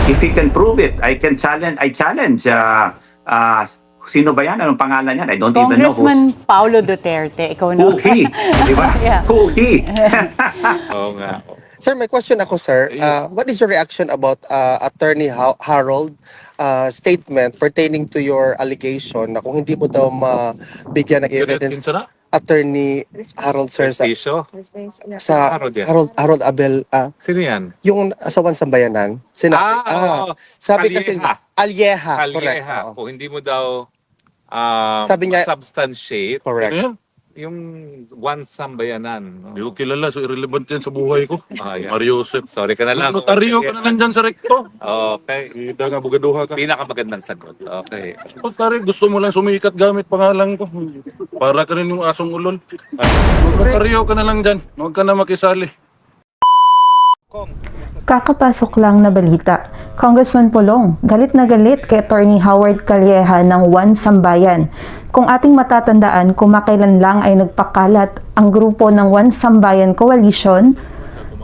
If he can prove it, I challenge, sino ba yan? Anong pangalan niyan? I don't even know Congressman Paulo Duterte, ikaw na. who he. Di ba? Yeah. Who he. Oo nga. Sir, may question ako, sir. What is your reaction about Attorney Harold statement pertaining to your allegation na kung hindi mo daw mabigyan ng evidence Attorney Harold, sir, Prestisyo? sa Harold yan. Harold Abel, Sino yan? yung asawan sambayanan, Oo. sabi kasi, Calieja. correct. Calieja. Oo. Kung hindi mo daw Sabi niya- substantiate, Correct. Ano yan? yung one sambayanan. Hindi ko kilala, so irrelevant yan sa buhay ko. Yan. Mario Joseph. Sorry ka na lang. Notaryo ka na lang dyan sa rekto. Okay. Ida nga, bugaduha ka. Pinakamagandang sagot. Okay. Notaryo, gusto mo lang sumikat gamit pangalan ko. Para ka rin yung asong ulol. Notaryo ka na lang dyan. Huwag ka na makisali. Kakapasok lang na balita, Congressman Pulong, galit na galit kay Attorney Howard Calieja ng One Sambayan. Kung ating matatandaan, kumakailan lang ay nagpakalat ang grupo ng One Sambayan Coalition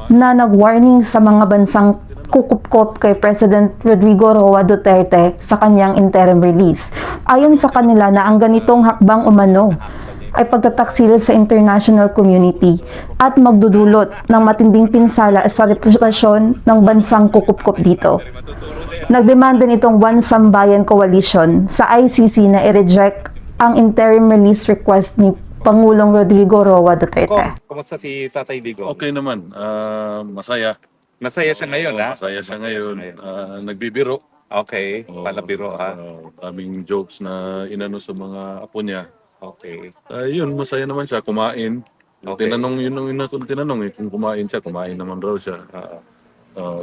na nag-warning sa mga bansang kukupkop kay President Rodrigo Roa Duterte sa kanyang interim release. Ayon sa kanila na ang ganitong hakbang umano ay pagtataksil sa international community at magdudulot ng matinding pinsala sa reputasyon ng bansang kukupkop dito. Nagdemanda nitong One Sambayan Coalition sa ICC na i-reject ang interim release request ni Pangulong Rodrigo Roa Duterte. Kumusta si Tatay Digong? Okay naman, masaya. Masaya siya ngayon, ha? Masaya siya ngayon. Nagbibiro. Okay. Palabiro, ha? Daming jokes na inano sa mga apo niya. Okay. Yun, masaya naman siya, kumain. Okay. Tinanong, yun ang tinanong kung kumain siya, kumain naman raw siya.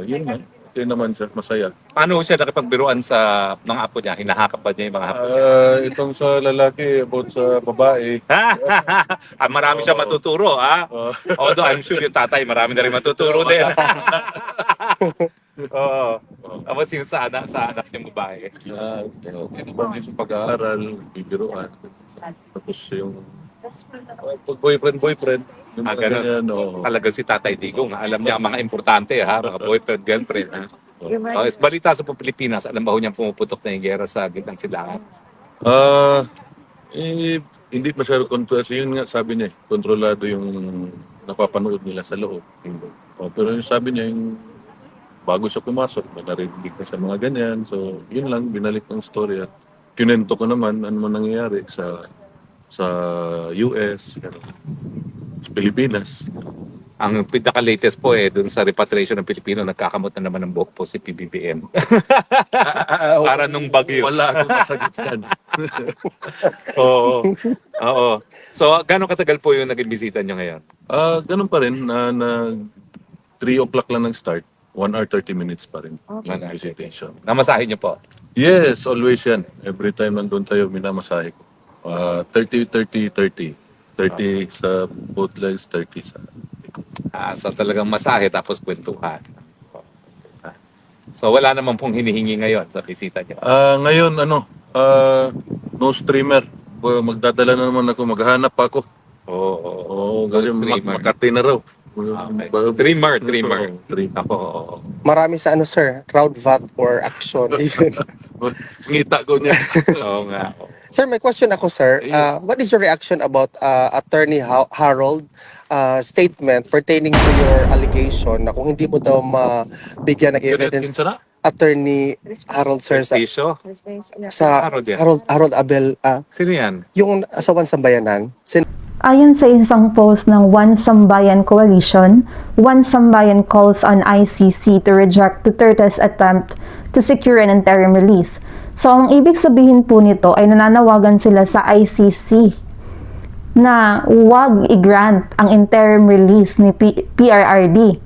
Yun na, okay naman siya, masaya. Paano siya nakipagbiruan sa mga apo niya? Hinahakap ba niya yung mga apo niya? Itong sa lalaki, about sa babae. Marami siya matuturo, ha? Although I'm sure yung tatay, marami na rin matuturo din. Oo. Tapos yung sa anak niyang babae. Iba din sa pag-aaral, bibiruan. Tapos yung boyfriend, yung mga Ganun. ganyan. oo. Talaga si Tatay Digong, alam niya ang mga importante, ha? Mga boyfriend, girlfriend, ha? Balita sa Pilipinas, alam ba ho niyang pumuputok na yung gera sa gitnang silangan? Hindi masyado kontrolado. Yun nga sabi niya, kontrolado yung napapanood nila sa loob. Pero yung sabi niya, yung bago siya pumasok, may narinig na sa mga ganyan. So, yun lang, binalik ng storya. Kinento ko naman ano man nangyayari sa US, sa Pilipinas. Ang pinaka-latest po dun sa repatriation ng Pilipino, nagkakamot na naman ng buhok po si PBBM. Para nung bagyo. Wala akong masagot yan. Oo. Oo. So, gano'ng katagal po yung naging bisita niyo ngayon? Ganun pa rin, na 3 o'clock lang ng start. 1 hour 30 minutes pa rin yung visitation. Namasahin niyo po? Yes, always yan. Every time nandun tayo, minamasahe ko. 30 sa both legs, 30 sa likod. So talagang masahe tapos kwentuhan. So wala naman pong hinihingi ngayon sa bisita niyo? Ngayon, no streamer. Magdadala na naman ako, maghahanap pa ako. Oo. Kasi streamer. Makati na raw. Okay. Dreamer. Dreamer. Ako. Marami sa sir, crowd vote or action. Even. Ngita ko niya. Oo nga. Sir, may question ako, sir. What is your reaction about Attorney Harold statement pertaining to your allegation na kung hindi mo daw mabigyan ng evidence Attorney Harold, sir, Prestisyo? sa Harold yan. Harold Abel, Sino yan? yung asawan sambayanan, Ayon sa isang post ng One Sambayan Coalition, One Sambayan calls on ICC to reject Duterte's attempt to secure an interim release. So, ang ibig sabihin po nito ay nananawagan sila sa ICC na huwag i-grant ang interim release ni PRRD.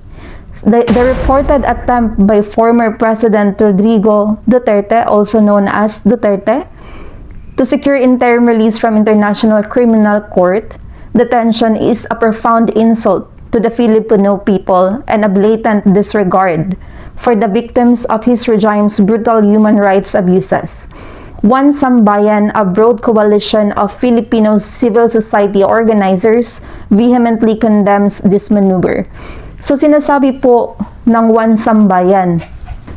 The reported attempt by former President Rodrigo Duterte, also known as Duterte, to secure interim release from International Criminal Court, detention is a profound insult to the Filipino people and a blatant disregard for the victims of his regime's brutal human rights abuses. One Sambayan, a broad coalition of Filipino civil society organizers, vehemently condemns this maneuver. So sinasabi po ng One Sambayan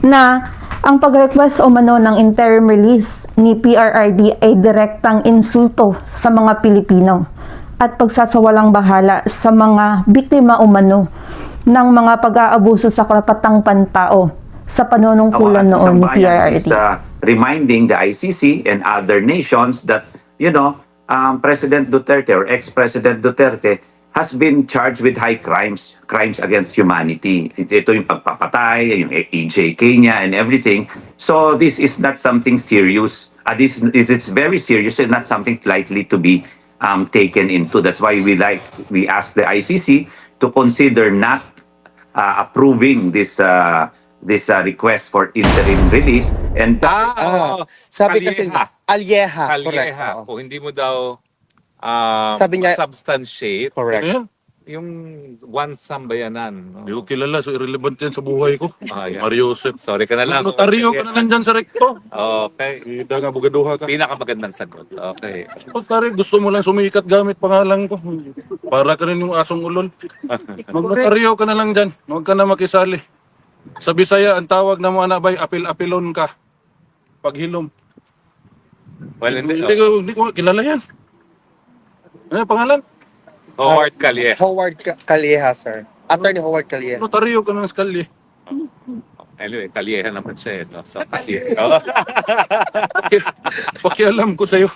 na Ang pag-request o mano ng interim release ni PRRD ay direktang insulto sa mga Pilipino at pagsasawalang bahala sa mga biktima umano ng mga pag-aabuso sa karapatang pantao sa panunungkulan noon ni PRRD. Is reminding the ICC and other nations that, President Duterte or ex-President Duterte has been charged with high crimes against humanity. Ito yung pagpapatay, yung EJK niya and everything. So this is not something serious. This is very serious and not something lightly to be taken into. That's why we ask the ICC to consider not approving this request for interim release and Sabi kasi, Calleja. Calleja, correct. Calleja. Oo. Kung hindi mo daw Sabi niya- substantiate Correct. Ano yan? yung one sambayanan. No? Hindi ko kilala, so irrelevant yan sa buhay ko. Yeah. Mario Joseph. Sorry ka na lang. Notaryo ka na lang dyan sa rekto. Okay. Ida nga, bugaduha ka. Pinakamagandang sagot. Okay. Notaryo, gusto mo lang sumikat gamit pangalan ko. Para ka rin yung asong ulol. Magnotaryo ka na lang dyan. Huwag ka na makisali. Sa Bisaya, ang tawag na mga anabay, apil-apilon ka. Paghilom. Well, Hindi ko kilala yan. Ano yung pangalan? Howard Calleja. Howard Calleja, sir. Attorney Howard Calleja. Notaryo ka na sa kalye. Anyway, Calleja naman siya. No? So, kasi, Pakialam ko sa'yo.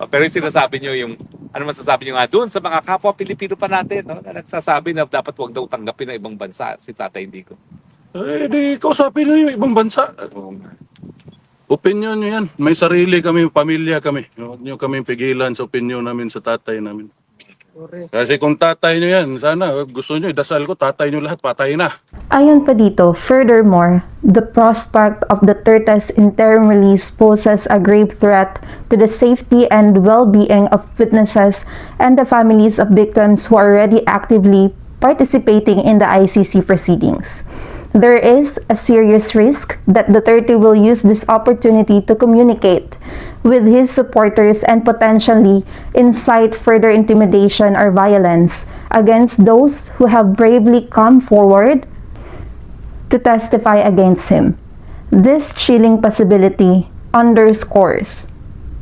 pero yung sinasabi nyo yung, ano masasabi nyo nga doon sa mga kapwa Pilipino pa natin, no? Na nagsasabi na dapat wag daw tanggapin ng ibang bansa si Tatay Indigo. Eh, di kausapin nyo yung ibang bansa. Opinion nyo yan. May sarili kami, pamilya kami. Huwag nyo kami pigilan sa opinion namin sa tatay namin. Kasi kung tatay nyo yan, sana gusto nyo, idasal ko, tatay nyo lahat, patay na. Ayon pa dito, furthermore, the prospect of the Duterte's interim release poses a grave threat to the safety and well-being of witnesses and the families of victims who are already actively participating in the ICC proceedings. There is a serious risk that Duterte will use this opportunity to communicate with his supporters and potentially incite further intimidation or violence against those who have bravely come forward to testify against him. This chilling possibility underscores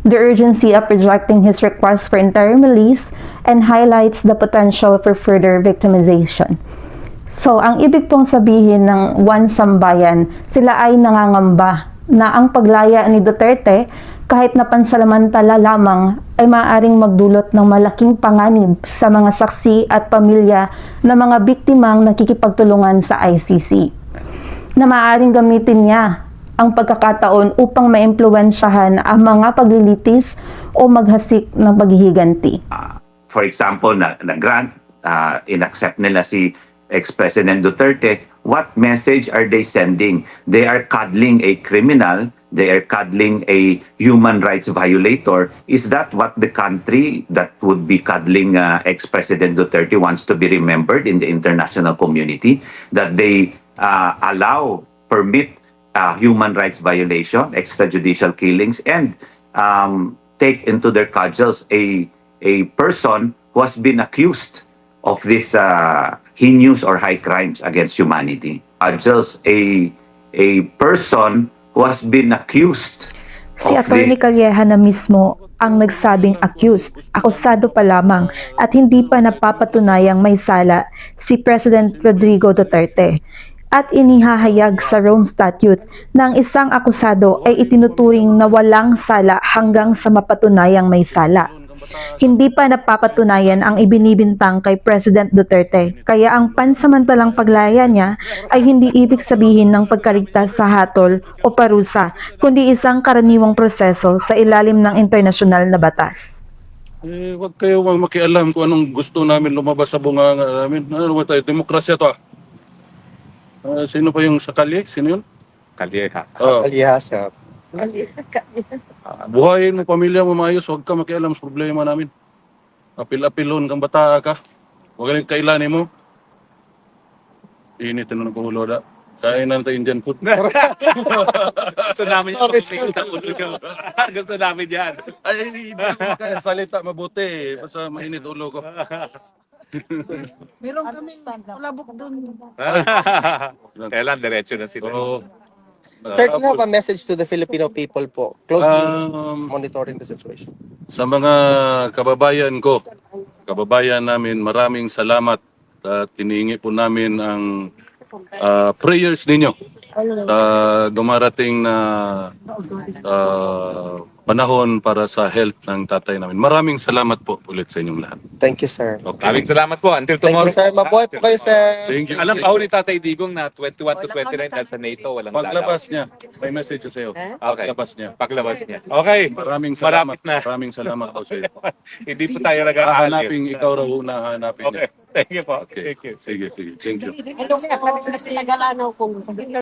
the urgency of rejecting his request for interim release and highlights the potential for further victimization. So, ang ibig pong sabihin ng One Sambayan, sila ay nangangamba na ang paglaya ni Duterte kahit na pansalamantala lamang ay maaaring magdulot ng malaking panganib sa mga saksi at pamilya ng mga biktimang nakikipagtulungan sa ICC. Na maaaring gamitin niya ang pagkakataon upang maimpluwensyahan ang mga paglilitis o maghasik ng paghihiganti. For example, na-grant, in-accept nila si ex-President Duterte, what message are they sending? They are cuddling a criminal, they are cuddling a human rights violator. Is that what the country that would be cuddling ex-President Duterte wants to be remembered in the international community? That they permit human rights violation, extrajudicial killings, and take into their cudgels a person who has been accused of this heinous or high crimes against humanity. Just a person who has been accused Si of Atty. this. Calleja na mismo ang nagsabing accused, akusado pa lamang at hindi pa napapatunayang may sala si President Rodrigo Duterte. At inihahayag sa Rome Statute na ang isang akusado ay itinuturing na walang sala hanggang sa mapatunayang may sala. Hindi pa napapatunayan ang ibinibintang kay President Duterte, kaya ang pansamantalang paglaya niya ay hindi ibig sabihin ng pagkaligtas sa hatol o parusa, kundi isang karaniwang proseso sa ilalim ng internasyonal na batas. Eh, wag kayo makialam kung anong gusto namin lumabas sa bunganga namin. Ano ba tayo? Demokrasya to ah. Sino pa yung sa kalye? Sino yun? Calleja. Calleja, sir. Buhayin mo pamilya mo maayos, huwag ka makialam sa problema namin. Apil-apilon kang bata ka. Huwag kang kailanin mo. Init na ng kumulo da. Kain na natin Indian food. Gusto namin yung pagkikita ulo nyo. Gusto namin yan. Ay, hindi ko kaya salita mabuti. Basta mainit ulo ko. Meron kami labok doon. Kailan diretso na sila. Oo. Sir, do you have a message to the Filipino people po, closely Um, monitoring the situation? Sa mga kababayan ko, kababayan namin, maraming salamat at hinihingi po namin ang prayers ninyo sa dumarating na panahon para sa health ng tatay namin. Maraming salamat po ulit sa inyong lahat. Thank you, sir. Maraming salamat po. Until Thank tomorrow. you, sir. Mabuhay po kayo, sir. Thank you. Alam pa ho ni Tatay Digong na 21 to 29 dahil sa NATO walang Paglabas niya, may message ko sa iyo. Okay. Paglabas niya. Paglabas niya. Okay. Maraming salamat. Malapit na. Maraming salamat po sa iyo. Hindi po tayo nag-aalit. Hahanapin, ikaw raw una hahanapin Okay. niya. Thank you po. Okay. Thank you. Sige, sige. Thank you. Hello, sir. Kami sa Tagalano kung